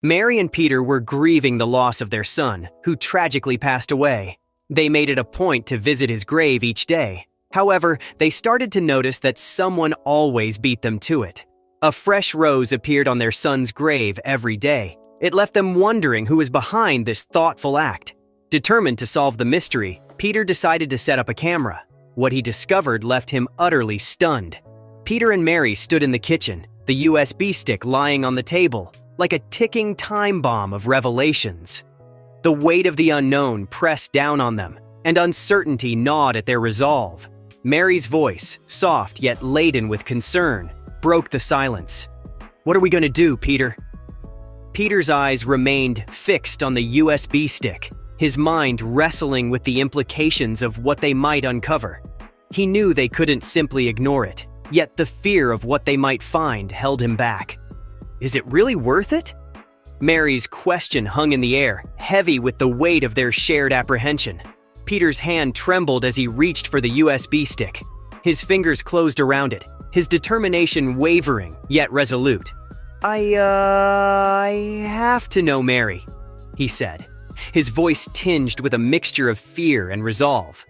Mary and Peter were grieving the loss of their son, who tragically passed away. They made it a point to visit his grave each day. However, they started to notice that someone always beat them to it. A fresh rose appeared on their son's grave every day. It left them wondering who was behind this thoughtful act. Determined to solve the mystery, Peter decided to set up a camera. What he discovered left him utterly stunned. Peter and Mary stood in the kitchen, the USB stick lying on the table, like a ticking time bomb of revelations. The weight of the unknown pressed down on them, and uncertainty gnawed at their resolve. Mary's voice, soft yet laden with concern, broke the silence. "What are we going to do, Peter?" Peter's eyes remained fixed on the USB stick, his mind wrestling with the implications of what they might uncover. He knew they couldn't simply ignore it, yet the fear of what they might find held him back. "Is it really worth it?" Mary's question hung in the air, heavy with the weight of their shared apprehension. Peter's hand trembled as he reached for the USB stick. His fingers closed around it, his determination wavering, yet resolute. I have to know, Mary," he said, his voice tinged with a mixture of fear and resolve.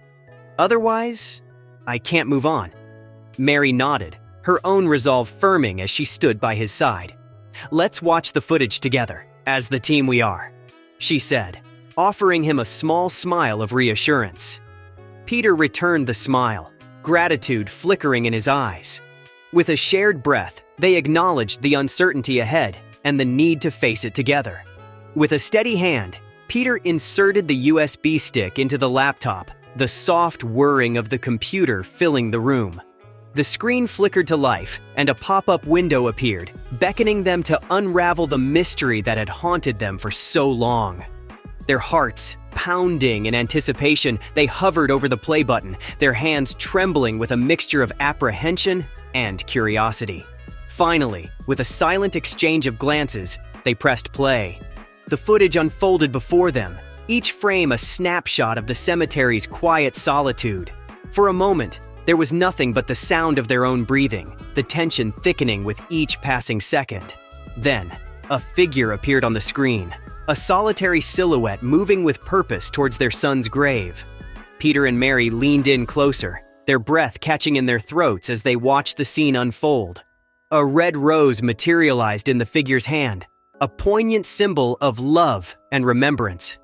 "Otherwise, I can't move on." Mary nodded, her own resolve firming as she stood by his side. "Let's watch the footage together, as the team we are," she said, offering him a small smile of reassurance. Peter returned the smile, gratitude flickering in his eyes. With a shared breath, they acknowledged the uncertainty ahead and the need to face it together. With a steady hand, Peter inserted the USB stick into the laptop, the soft whirring of the computer filling the room. The screen flickered to life, and a pop-up window appeared, beckoning them to unravel the mystery that had haunted them for so long. Their hearts pounding in anticipation, they hovered over the play button, their hands trembling with a mixture of apprehension and curiosity. Finally, with a silent exchange of glances, they pressed play. The footage unfolded before them, each frame a snapshot of the cemetery's quiet solitude. For a moment, there was nothing but the sound of their own breathing, the tension thickening with each passing second. Then, a figure appeared on the screen, a solitary silhouette moving with purpose towards their son's grave. Peter and Mary leaned in closer, their breath catching in their throats as they watched the scene unfold. A red rose materialized in the figure's hand, a poignant symbol of love and remembrance.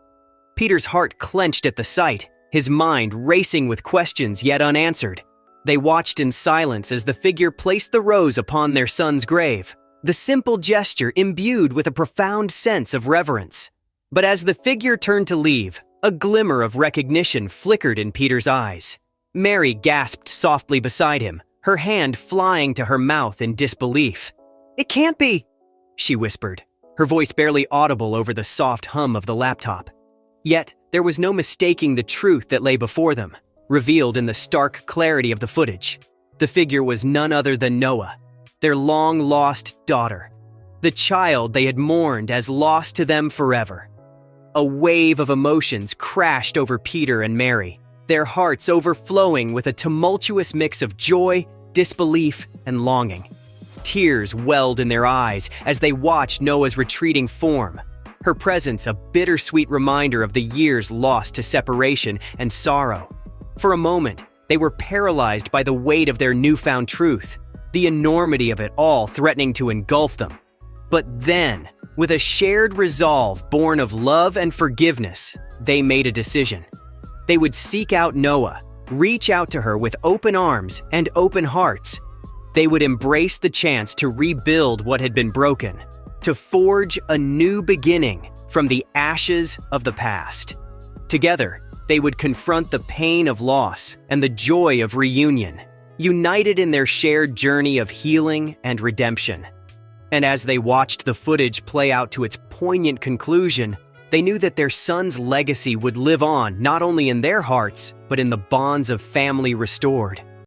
Peter's heart clenched at the sight, his mind racing with questions yet unanswered. They watched in silence as the figure placed the rose upon their son's grave, the simple gesture imbued with a profound sense of reverence. But as the figure turned to leave, a glimmer of recognition flickered in Peter's eyes. Mary gasped softly beside him, her hand flying to her mouth in disbelief. "It can't be," she whispered, her voice barely audible over the soft hum of the laptop. Yet, there was no mistaking the truth that lay before them, revealed in the stark clarity of the footage. The figure was none other than Noah, their long-lost daughter, the child they had mourned as lost to them forever. A wave of emotions crashed over Peter and Mary, their hearts overflowing with a tumultuous mix of joy, disbelief, and longing. Tears welled in their eyes as they watched Noah's retreating form, her presence a bittersweet reminder of the years lost to separation and sorrow. For a moment, they were paralyzed by the weight of their newfound truth, the enormity of it all threatening to engulf them. But then, with a shared resolve born of love and forgiveness, they made a decision. They would seek out Noah, reach out to her with open arms and open hearts. They would embrace the chance to rebuild what had been broken, to forge a new beginning from the ashes of the past. Together, they would confront the pain of loss and the joy of reunion, united in their shared journey of healing and redemption. And as they watched the footage play out to its poignant conclusion, they knew that their son's legacy would live on not only in their hearts, but in the bonds of family restored.